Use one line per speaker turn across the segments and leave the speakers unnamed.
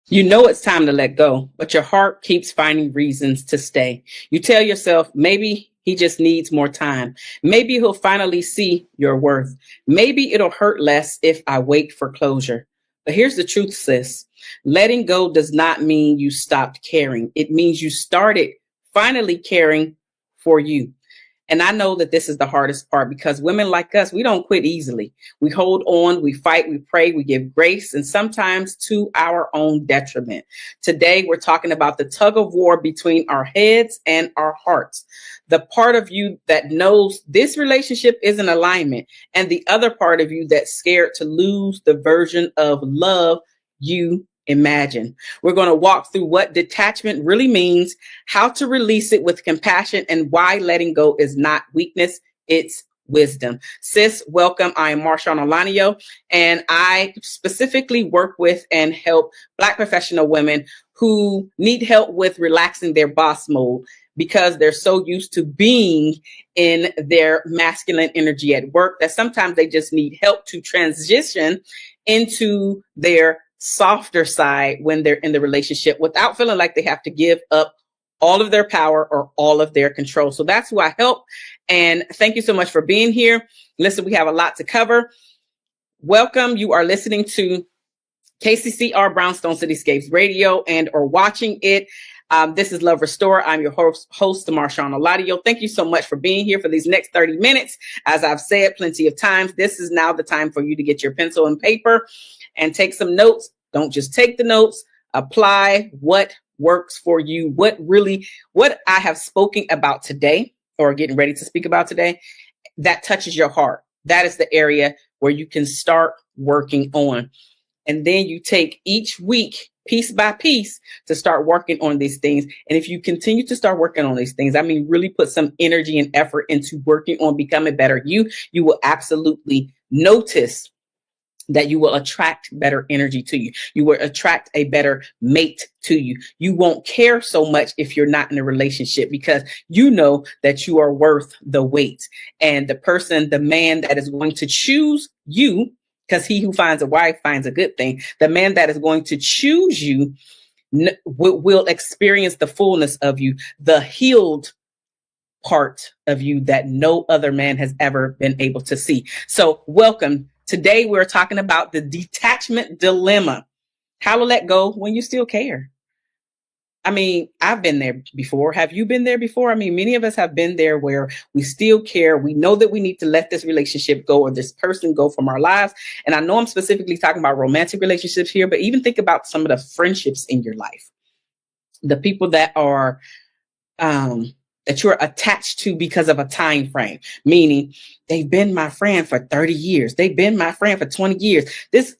You know it's time to let go, but your heart keeps finding reasons to stay. You tell yourself maybe he just needs more time. Maybe he'll finally see your worth. Maybe it'll hurt less if I wait for closure. But here's the truth, sis. Letting go does not mean you stopped caring. It means you started finally caring for you. And I know that this is the hardest part because women like us, we don't quit easily. We hold on, we fight, we pray, we give grace, and sometimes to our own detriment. Today, we're talking about the tug of war between our heads and our hearts. The part of you that knows this relationship is in alignment, and the other part of you that's scared to lose the version of love you imagine. We're going to walk through what detachment really means, how to release it with compassion, and why letting go is not weakness, it's wisdom. Sis, welcome. I am Marshaun Olaniyan, and I specifically work with and help Black professional women who need help with relaxing their boss mode because they're so used to being in their masculine energy at work that sometimes they just need help to transition into their softer side when they're in the relationship without feeling like they have to give up all of their power or all of their control. So that's who I help. And thank you so much for being here. Listen, we have a lot to cover. Welcome. You are listening to KCCR Brownstone Cityscapes Radio and or watching it. This is Love Restore. I'm your host, Marshaun Olaniyan. Thank you so much for being here for these next 30 minutes. As I've said plenty of times, this is now the time for you to get your pencil and paper and take some notes. Don't just take the notes, apply what works for you, what I have spoken about today or getting ready to speak about today that touches your heart. That is the area where you can start working on. And then you take each week, piece by piece, to start working on these things. And if you continue to start working on these things, I mean, really put some energy and effort into working on becoming better you will absolutely notice that you will attract better energy to you. You will attract a better mate to you. You won't care so much if you're not in a relationship because you know that you are worth the wait. And the man that is going to choose you, because he who finds a wife finds a good thing, the man that is going to choose you will experience the fullness of you, the healed part of you that no other man has ever been able to see. So welcome. Today, we're talking about the detachment dilemma, how to let go when you still care. I mean, I've been there before. Have you been there before? I mean, many of us have been there where we still care. We know that we need to let this relationship go or this person go from our lives. And I know I'm specifically talking about romantic relationships here, but even think about some of the friendships in your life. The people that are, that you're attached to because of a time frame, meaning they've been my friend for 30 years. They've been my friend for 20 years.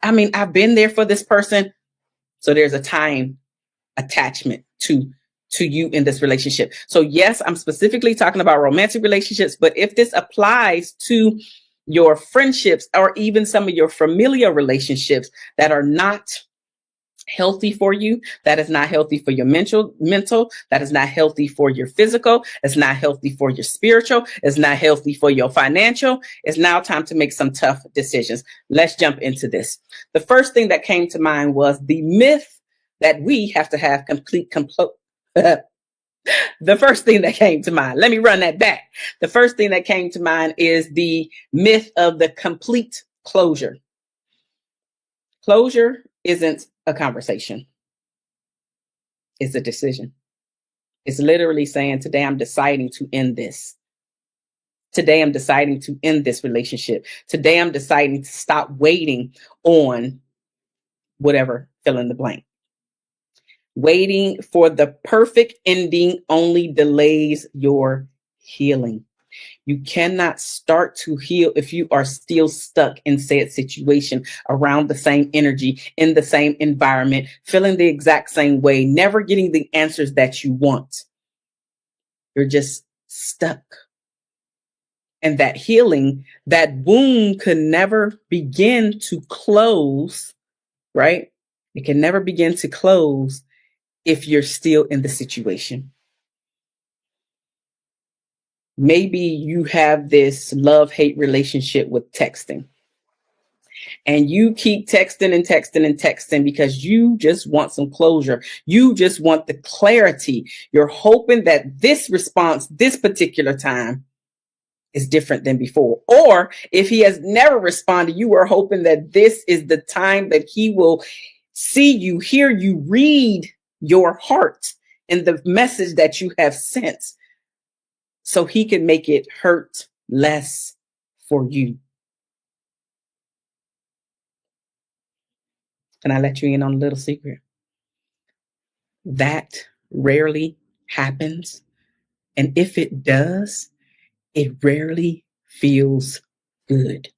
I've been there for this person. So there's a time attachment to you in this relationship. So yes, I'm specifically talking about romantic relationships, but if this applies to your friendships or even some of your familiar relationships that are not healthy for you, that is not healthy for your mental, that is not healthy for your physical, it's not healthy for your spiritual, it's not healthy for your financial, it's now time to make some tough decisions. Let's jump into this. The first thing that came to mind was the myth that we have to have the first thing that came to mind, let me run that back. The first thing that came to mind is the myth of the complete closure. Closure isn't a conversation. It's a decision. It's literally saying, today I'm deciding to end this. Today I'm deciding to end this relationship. Today I'm deciding to stop waiting on whatever, fill in the blank. Waiting for the perfect ending only delays your healing. You cannot start to heal if you are still stuck in said situation, around the same energy, in the same environment, feeling the exact same way, never getting the answers that you want. You're just stuck. And that healing, that wound could never begin to close, right? It can never begin to close if you're still in the situation. Maybe you have this love-hate relationship with texting. and you keep texting and texting and texting because you just want some closure. You just want the clarity. You're hoping that this response, this particular time, is different than before. Or if he has never responded, you are hoping that this is the time that he will see you, hear you, read your heart and the message that you have sent so he can make it hurt less for you. Can I let you in on a little secret? That rarely happens. And if it does, it rarely feels good.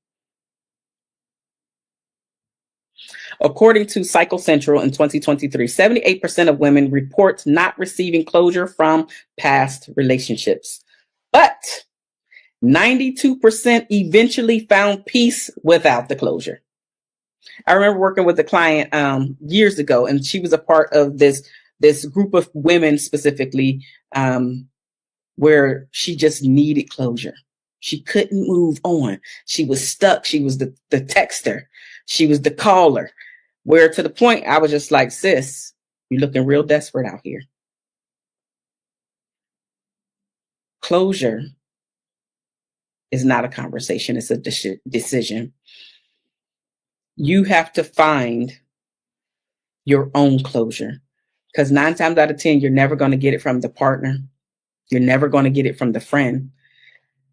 According to Cycle Central in 2023, 78% of women report not receiving closure from past relationships. But 92% eventually found peace without the closure. I remember working with a client years ago, and she was a part of this group of women specifically, where she just needed closure. She couldn't move on. She was stuck. She was the texter. She was the caller. Where to the point I was just like, sis, you're looking real desperate out here. Closure is not a conversation. It's a decision. You have to find your own closure, because 9 times out of 10, you're never going to get it from the partner. You're never going to get it from the friend.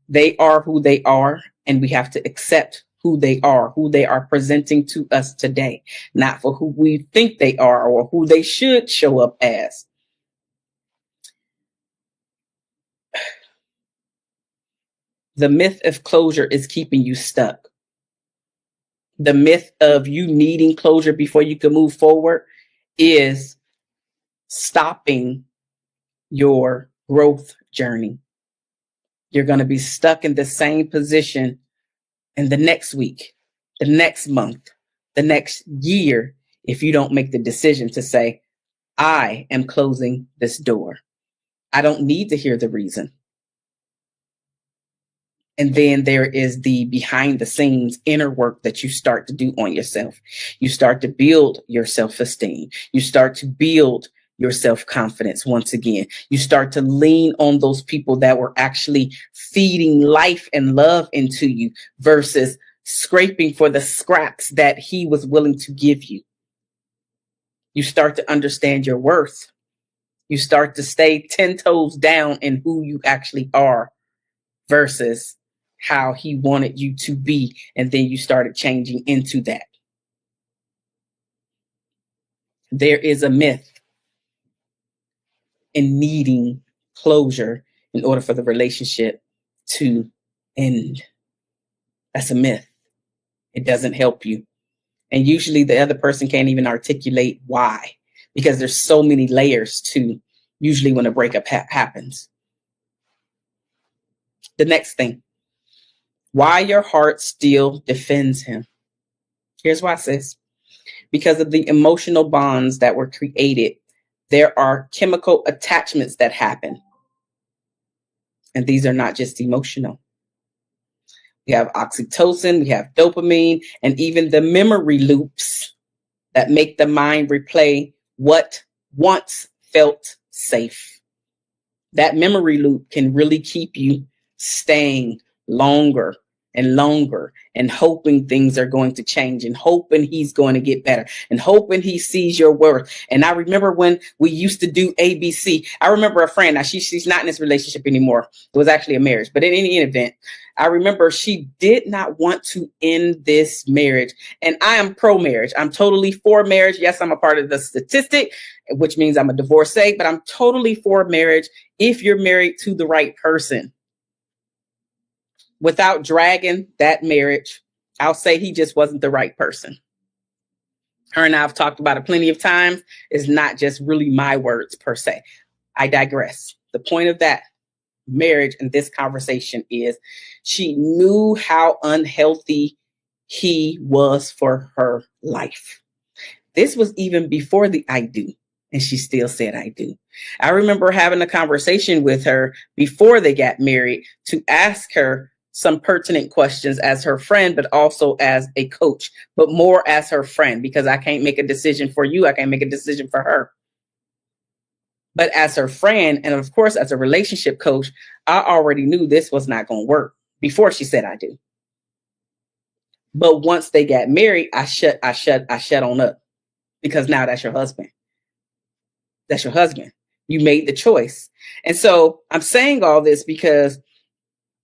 They are who they are, and we have to accept who they are presenting to us today, not for who we think they are or who they should show up as. The myth of closure is keeping you stuck. The myth of you needing closure before you can move forward is stopping your growth journey. You're going to be stuck in the same position in the next week, the next month, the next year, if you don't make the decision to say, I am closing this door. I don't need to hear the reason. And then there is the behind the scenes inner work that you start to do on yourself. You start to build your self-esteem. You start to build your self-confidence once again. You start to lean on those people that were actually feeding life and love into you versus scraping for the scraps that he was willing to give you. You start to understand your worth. You start to stay 10 toes down in who you actually are versus how he wanted you to be. And then you started changing into that. There is a myth in needing closure in order for the relationship to end. That's a myth. It doesn't help you. And usually the other person can't even articulate why, because there's so many layers to usually when a breakup happens. The next thing, why your heart still defends him. Here's why, sis. Because of the emotional bonds that were created, there are chemical attachments that happen. And these are not just emotional. We have oxytocin, we have dopamine, and even the memory loops that make the mind replay what once felt safe. That memory loop can really keep you staying longer and longer and hoping things are going to change and hoping he's going to get better and hoping he sees your worth. And I remember when we used to do ABC. I remember a friend, now she's not in this relationship anymore. It was actually a marriage, but in any event, I remember she did not want to end this marriage. And I am pro marriage. I'm totally for marriage. Yes, I'm a part of the statistic, which means I'm a divorcee, but I'm totally for marriage if you're married to the right person. Without dragging that marriage, I'll say he just wasn't the right person. Her and I have talked about it plenty of times. It's not just really my words per se. I digress. The point of that marriage and this conversation is she knew how unhealthy he was for her life. This was even before the I do. And she still said, I do. I remember having a conversation with her before they got married to ask her some pertinent questions as her friend, but also as a coach, but more as her friend, because I can't make a decision for you. I can't make a decision for her. But as her friend, and of course, as a relationship coach, I already knew this was not going to work before she said I do. But once they got married, I shut on up, because now that's your husband. That's your husband. You made the choice. And so I'm saying all this because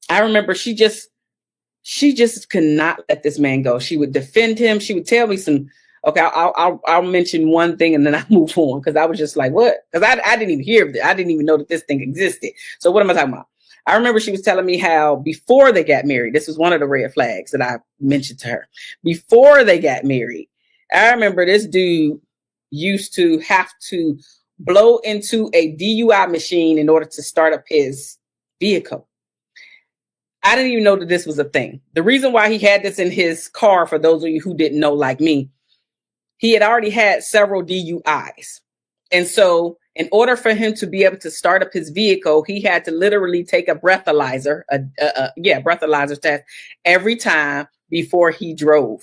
I remember she just could not let this man go. She would defend him. She would tell me okay, I'll mention one thing and then I move on, because I was just like, what? Because I didn't even hear of it. I didn't even know that this thing existed. So what am I talking about? I remember she was telling me how before they got married, this was one of the red flags that I mentioned to her. Before they got married, I remember this dude used to have to blow into a DUI machine in order to start up his vehicle. I didn't even know that this was a thing. The reason why he had this in his car, for those of you who didn't know like me, he had already had several DUIs. And so in order for him to be able to start up his vehicle, he had to literally take a breathalyzer test every time before he drove.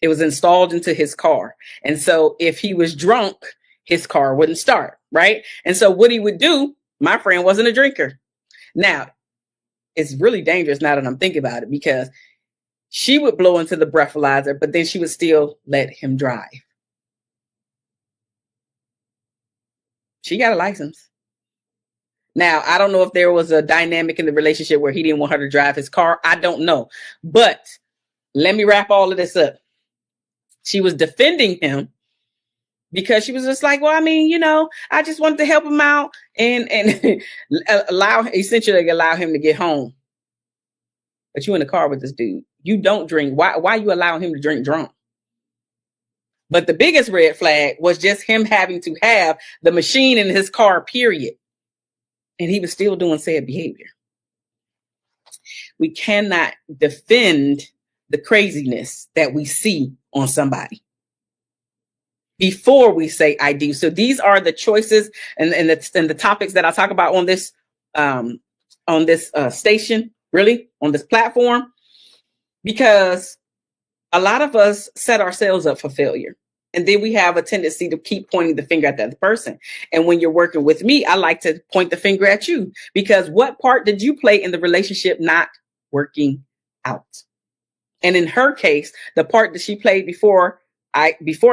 It was installed into his car. And so if he was drunk, his car wouldn't start, right? And so what he would do, my friend wasn't a drinker. Now, it's really dangerous now that I'm thinking about it, because she would blow into the breathalyzer, but then she would still let him drive. She got a license. Now, I don't know if there was a dynamic in the relationship where he didn't want her to drive his car. I don't know. But let me wrap all of this up. She was defending him because she was just like, well, I mean, I just wanted to help him out and essentially allow him to get home. But you in the car with this dude. You don't drink. Why you allow him to drink drunk? But the biggest red flag was just him having to have the machine in his car, period. And he was still doing said behavior. We cannot defend the craziness that we see on somebody before we say I do. So these are the choices and the topics that I talk about on this station, really, on this platform, because a lot of us set ourselves up for failure. And then we have a tendency to keep pointing the finger at the other person. And when you're working with me, I like to point the finger at you, because what part did you play in the relationship not working out? And in her case, the part that she played before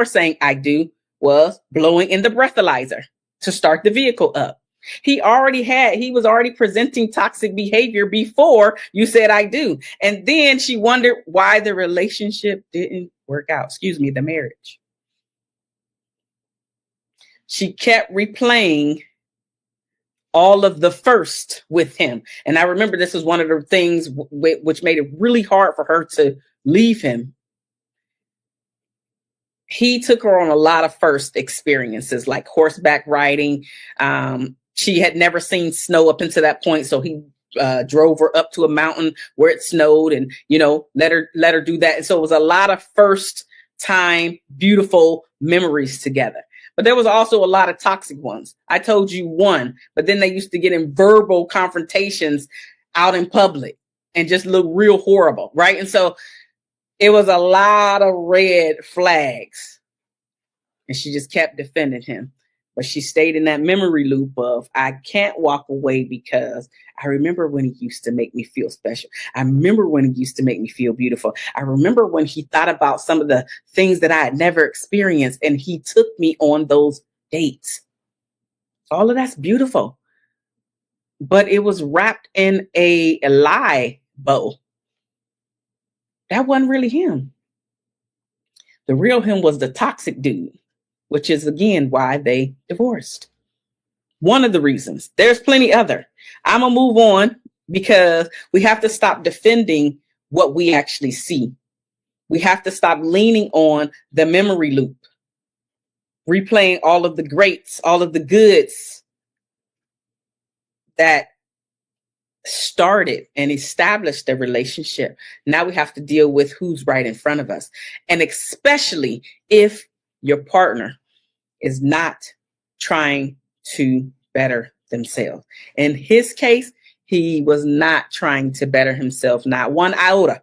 saying I do was blowing in the breathalyzer to start the vehicle up. He was already presenting toxic behavior before you said I do. And then she wondered why the relationship didn't work out. The marriage. She kept replaying all of the first with him. And I remember this was one of the things which made it really hard for her to leave him. He took her on a lot of first experiences, like horseback riding. She had never seen snow up until that point. So he drove her up to a mountain where it snowed and, let her do that. And so it was a lot of first time, beautiful memories together. But there was also a lot of toxic ones. I told you one, but then they used to get in verbal confrontations out in public and just look real horrible, right? And so it was a lot of red flags. And she just kept defending him. But she stayed in that memory loop of, I can't walk away because I remember when he used to make me feel special. I remember when he used to make me feel beautiful. I remember when he thought about some of the things that I had never experienced and he took me on those dates. All of that's beautiful. But it was wrapped in a lie bow. That wasn't really him. The real him was the toxic dude, which is, again, why they divorced. One of the reasons. There's plenty other. I'm going to move on because we have to stop defending what we actually see. We have to stop leaning on the memory loop, replaying all of the greats, all of the goods that started and established the relationship. Now we have to deal with who's right in front of us. And especially if your partner is not trying to better themselves. In his case, He was not trying to better himself, not one iota.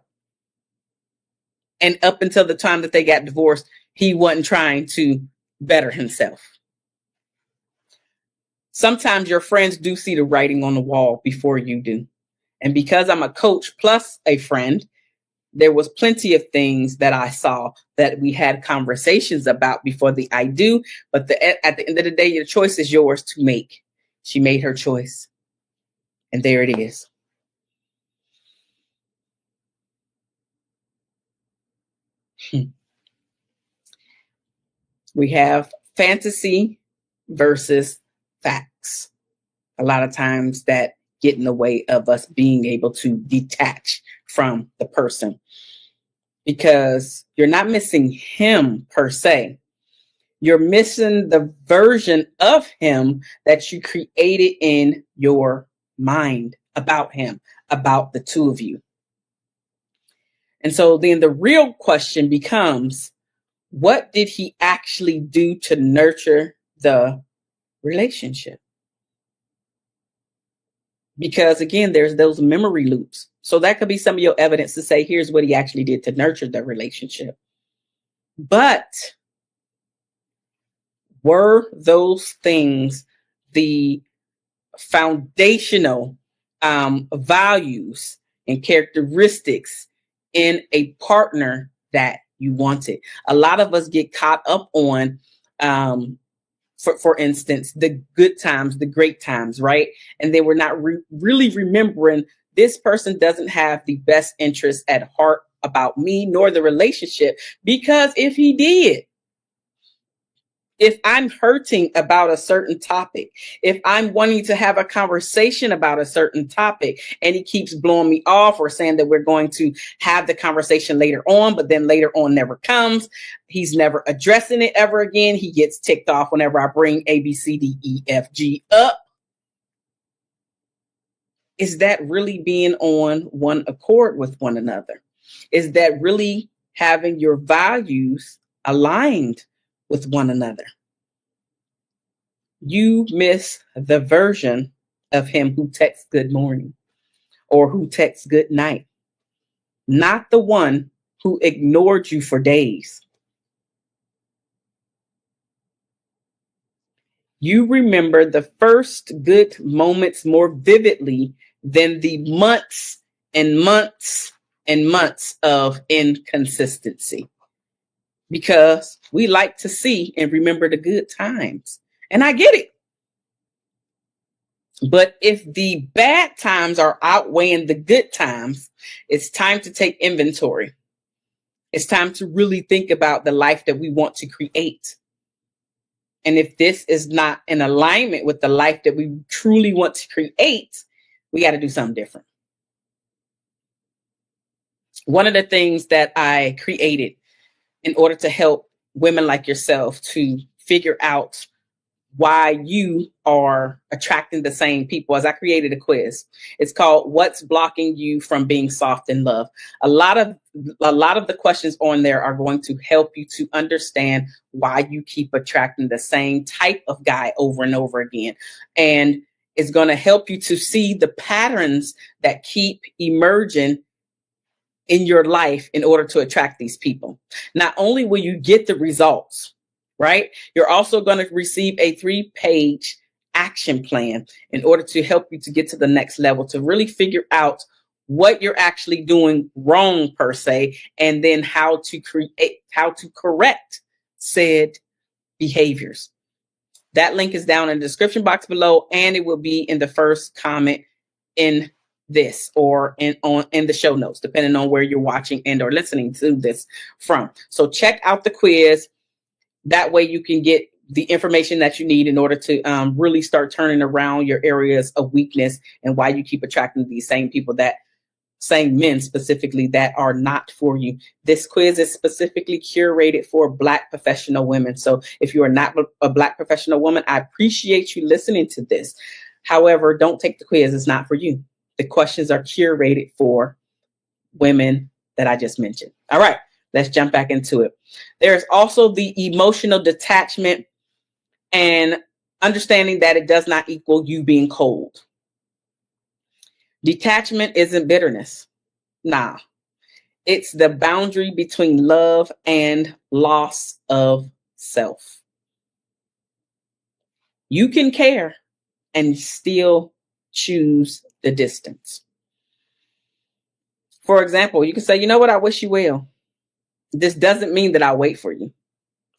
And up until the time that they got divorced, he wasn't trying to better himself. Sometimes your friends do see the writing on the wall before you do. And because I'm a coach plus a friend, there was plenty of things that I saw that we had conversations about before the I do. But at the end of the day, your choice is yours to make. She made her choice. And there it is. We have fantasy versus facts. A lot of times that get in the way of us being able to detach from the person, because you're not missing him per se. You're missing the version of him that you created in your mind about him, about the two of you. And so then the real question becomes, what did he actually do to nurture the relationship? Because again, there's those memory loops. So that could be some of your evidence to say, here's what he actually did to nurture the relationship. But were those things the foundational values and characteristics in a partner that you wanted? A lot of us get caught up on, for instance, the good times, the great times, right? And they were not really remembering this person doesn't have the best interest at heart about me nor the relationship, because if he did, if I'm hurting about a certain topic, if I'm wanting to have a conversation about a certain topic and he keeps blowing me off or saying that we're going to have the conversation later on, but then later on never comes, he's never addressing it ever again. He gets ticked off whenever I bring A, B, C, D, E, F, G up. Is that really being on one accord with one another? Is that really having your values aligned with one another? You miss the version of him who texts good morning or who texts good night, not the one who ignored you for days. You remember the first good moments more vividly than the months and months and months of inconsistency, because we like to see and remember the good times. And I get it. But if the bad times are outweighing the good times, it's time to take inventory. It's time to really think about the life that we want to create. And if this is not in alignment with the life that we truly want to create, we got to do something different. One of the things that I created in order to help women like yourself to figure out why you are attracting the same people, as I created a quiz. It's called "What's Blocking You from Being Soft in Love?" A lot of the questions on there are going to help you to understand why you keep attracting the same type of guy over and over again. And it's going to help you to see the patterns that keep emerging in your life in order to attract these people. Not only will you get the results, right? You're also going to receive a 3-page action plan in order to help you to get to the next level, to really figure out what you're actually doing wrong per se, and then how to correct said behaviors. That link is down in the description box below, and it will be in the first comment in this or in the show notes, depending on where you're watching and or listening to this from. So check out the quiz. That way you can get the information that you need in order to really start turning around your areas of weakness and why you keep attracting these same people, that same men specifically, that are not for you. This quiz is specifically curated for Black professional women. So if you are not a Black professional woman, I appreciate you listening to this. However, don't take the quiz. It's not for you. The questions are curated for women that I just mentioned. All right. Let's jump back into it. There's also the emotional detachment and understanding that it does not equal you being cold. Detachment isn't bitterness. Nah, it's the boundary between love and loss of self. You can care and still choose the distance. For example, you can say, you know what, I wish you well. This doesn't mean that I'll wait for you.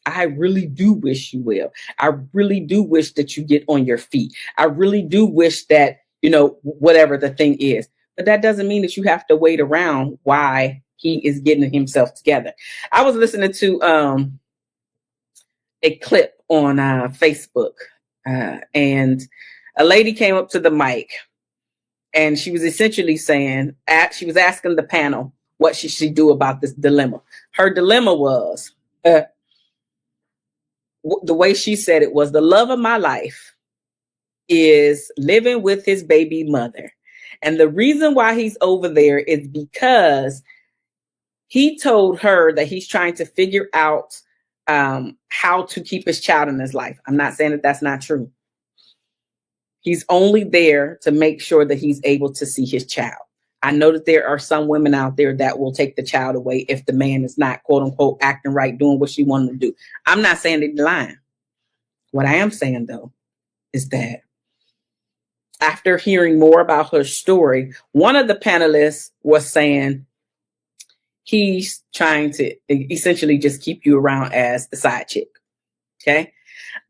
I really do wish you well. I really do wish that you get on your feet. I really do wish that, whatever the thing is. But that doesn't mean that you have to wait around while he is getting himself together. I was listening to a clip on Facebook, and a lady came up to the mic, and she was essentially saying, she was asking the panel what should she do about this dilemma. Her dilemma was, the way she said it was, the love of my life is living with his baby mother. And the reason why he's over there is because he told her that he's trying to figure out how to keep his child in his life. I'm not saying that that's not true. He's only there to make sure that he's able to see his child. I know that there are some women out there that will take the child away if the man is not, quote unquote, acting right, doing what she wanted to do. I'm not saying that they're lying. What I am saying, though, is that after hearing more about her story, one of the panelists was saying he's trying to essentially just keep you around as the side chick. Okay.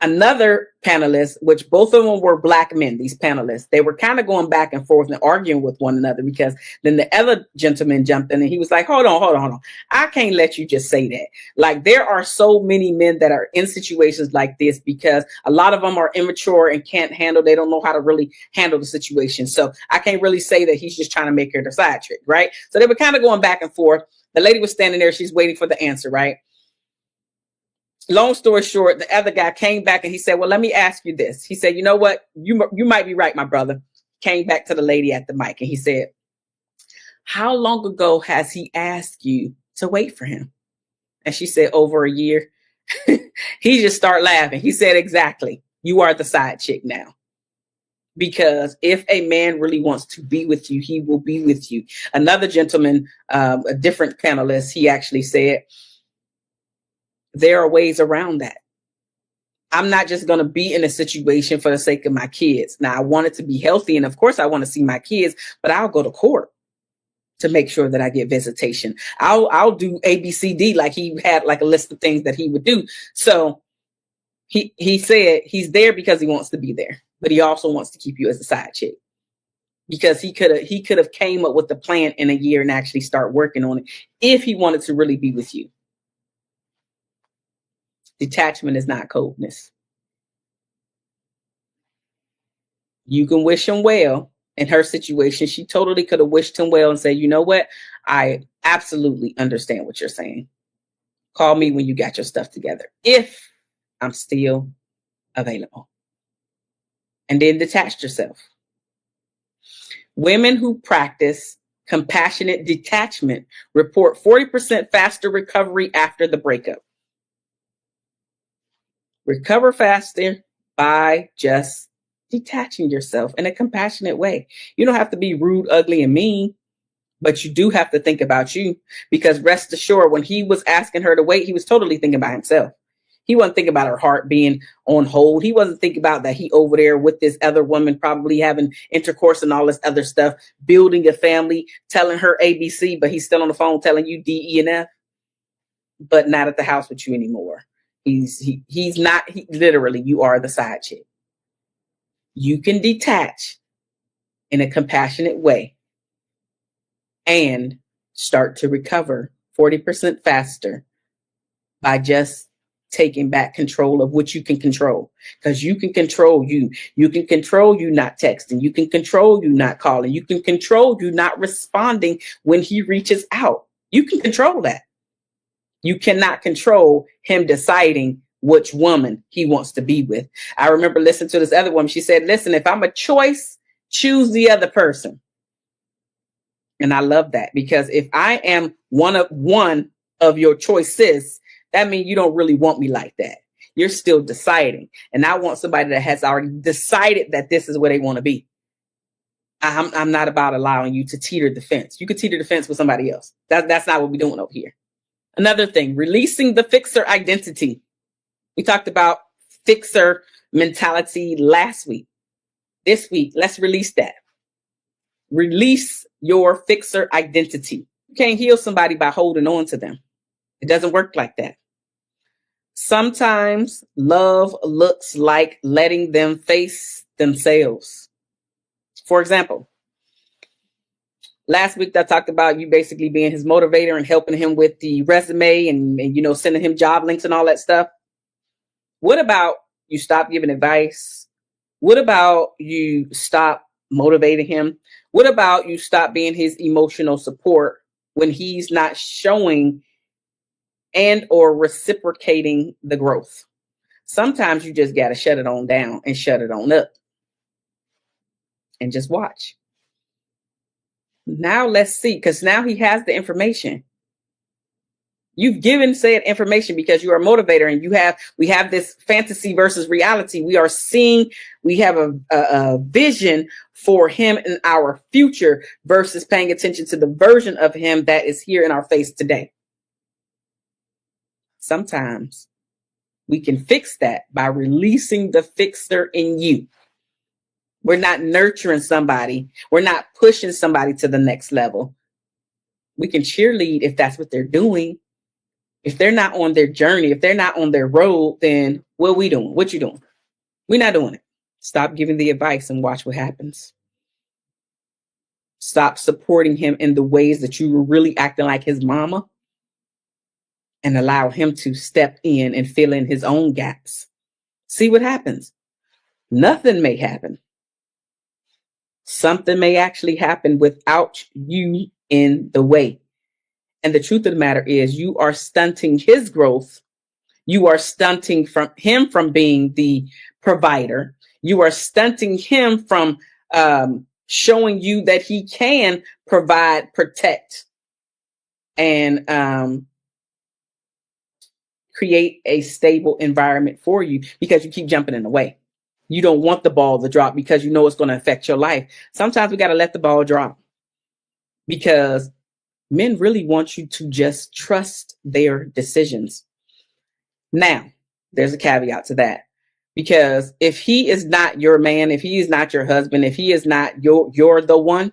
Another panelist, which both of them were black men, these panelists, they were kind of going back and forth and arguing with one another, because then the other gentleman jumped in and he was like, hold on. I can't let you just say that. Like, there are so many men that are in situations like this because a lot of them are immature and they don't know how to really handle the situation. So I can't really say that he's just trying to make her the side trick, right? So they were kind of going back and forth. The lady was standing there. She's waiting for the answer, right? Long story short, the other guy came back and he said, well, let me ask you this. He said, you know what? You might be right, my brother. Came back to the lady at the mic and he said, how long ago has he asked you to wait for him? And she said, over a year. He just started laughing. He said, exactly. You are the side chick now. Because if a man really wants to be with you, he will be with you. Another gentleman, a different panelist, he actually said, there are ways around that. I'm not just going to be in a situation for the sake of my kids. Now, I want it to be healthy. And of course, I want to see my kids, but I'll go to court to make sure that I get visitation. I'll do A, B, C, D. Like, he had like a list of things that he would do. So he said he's there because he wants to be there, but he also wants to keep you as a side chick, because he could have came up with the plan in a year and actually start working on it if he wanted to really be with you. Detachment is not coldness. You can wish him well. In her situation, she totally could have wished him well and said, you know what? I absolutely understand what you're saying. Call me when you got your stuff together, if I'm still available. And then detach yourself. Women who practice compassionate detachment report 40% faster recovery after the breakup. Recover faster by just detaching yourself in a compassionate way. You don't have to be rude, ugly, and mean, but you do have to think about you, because rest assured, when he was asking her to wait, he was totally thinking about himself. He wasn't thinking about her heart being on hold. He wasn't thinking about that he over there with this other woman, probably having intercourse and all this other stuff, building a family, telling her ABC, but he's still on the phone telling you D, E, and F, but not at the house with you anymore. He's not, literally, you are the side chick. You can detach in a compassionate way and start to recover 40% faster by just taking back control of what you can control. Because you can control you. You can control you not texting. You can control you not calling. You can control you not responding when he reaches out. You can control that. You cannot control him deciding which woman he wants to be with. I remember listening to this other woman. She said, listen, if I'm a choice, choose the other person. And I love that, because if I am one of your choices, that means you don't really want me like that. You're still deciding. And I want somebody that has already decided that this is where they want to be. I'm not about allowing you to teeter the fence. You could teeter the fence with somebody else. That's not what we're doing over here. Another thing, releasing the fixer identity. We talked about fixer mentality last week. This week, let's release that. Release your fixer identity. You can't heal somebody by holding on to them. It doesn't work like that. Sometimes love looks like letting them face themselves. For example, last week I talked about you basically being his motivator and helping him with the resume and sending him job links and all that stuff. What about you stop giving advice? What about you stop motivating him? What about you stop being his emotional support when he's not showing and or reciprocating the growth? Sometimes you just got to shut it on down and shut it on up and just watch. Now let's see, because now he has the information. You've given said information because you are a motivator, and we have this fantasy versus reality. We are seeing, we have a vision for him in our future versus paying attention to the version of him that is here in our face today. Sometimes we can fix that by releasing the fixer in you. We're not nurturing somebody. We're not pushing somebody to the next level. We can cheerlead if that's what they're doing. If they're not on their journey, if they're not on their road, then what are we doing? What you doing? We're not doing it. Stop giving the advice and watch what happens. Stop supporting him in the ways that you were really acting like his mama, and allow him to step in and fill in his own gaps. See what happens. Nothing may happen. Something may actually happen without you in the way. And the truth of the matter is, you are stunting his growth. You are stunting him from being the provider. You are stunting him from showing you that he can provide, protect, and create a stable environment for you, because you keep jumping in the way. You don't want the ball to drop because you know it's going to affect your life. Sometimes we got to let the ball drop, because men really want you to just trust their decisions. Now, there's a caveat to that, because if he is not your man, if he is not your husband, if he is not you're the one,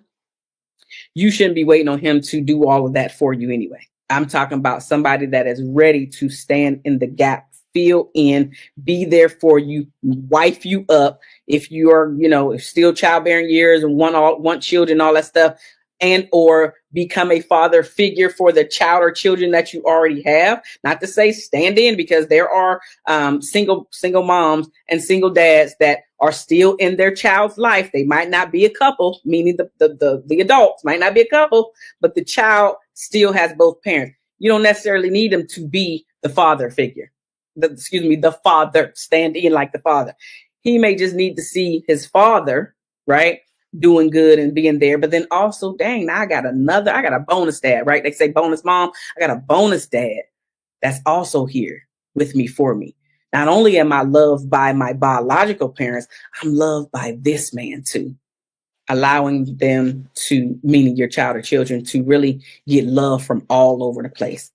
you shouldn't be waiting on him to do all of that for you anyway. I'm talking about somebody that is ready to stand in the gap, fill in, be there for you, wife you up. If you're, if still childbearing years and want children, all that stuff, and or become a father figure for the child or children that you already have. Not to say stand in, because there are single moms and single dads that are still in their child's life. They might not be a couple, meaning the adults might not be a couple, but the child still has both parents. You don't necessarily need them to be the father figure. The father, stand in like the father. He may just need to see his father, right, doing good and being there. But then also, dang, now I got a bonus dad, right? They say bonus mom. I got a bonus dad that's also here with me, for me. Not only am I loved by my biological parents, I'm loved by this man too. Allowing them to, meaning your child or children, to really get love from all over the place.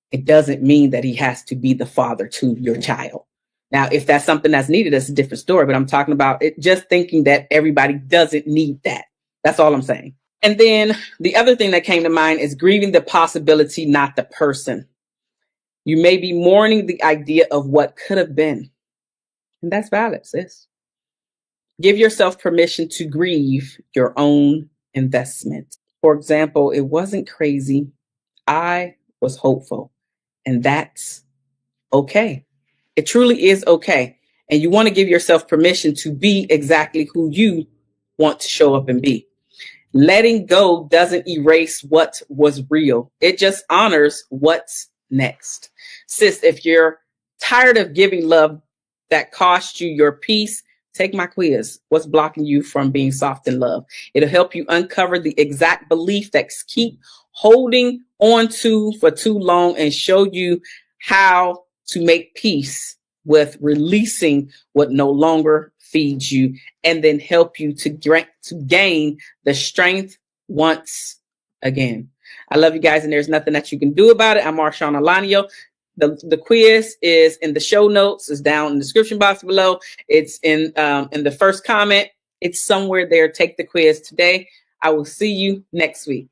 It doesn't mean that he has to be the father to your child. Now, if that's something that's needed, that's a different story. But I'm talking about it, just thinking that everybody doesn't need that. That's all I'm saying. And then the other thing that came to mind is grieving the possibility, not the person. You may be mourning the idea of what could have been. And that's valid, sis. Give yourself permission to grieve your own investment. For example, it wasn't crazy. I was hopeful. And that's okay. It truly is okay. And you want to give yourself permission to be exactly who you want to show up and be. Letting go doesn't erase what was real. It just honors what's next. Sis, if you're tired of giving love that cost you your peace, take my quiz. What's blocking you from being soft in love? It'll help you uncover the exact belief that keep holding on to for too long, and show you how to make peace with releasing what no longer feed you, and then help you to gain the strength once again. I love you guys, and there's nothing that you can do about it. I'm Marshaun Olaniyan. The quiz is in the show notes. It's down in the description box below. It's in the first comment. It's somewhere there. Take the quiz today. I will see you next week.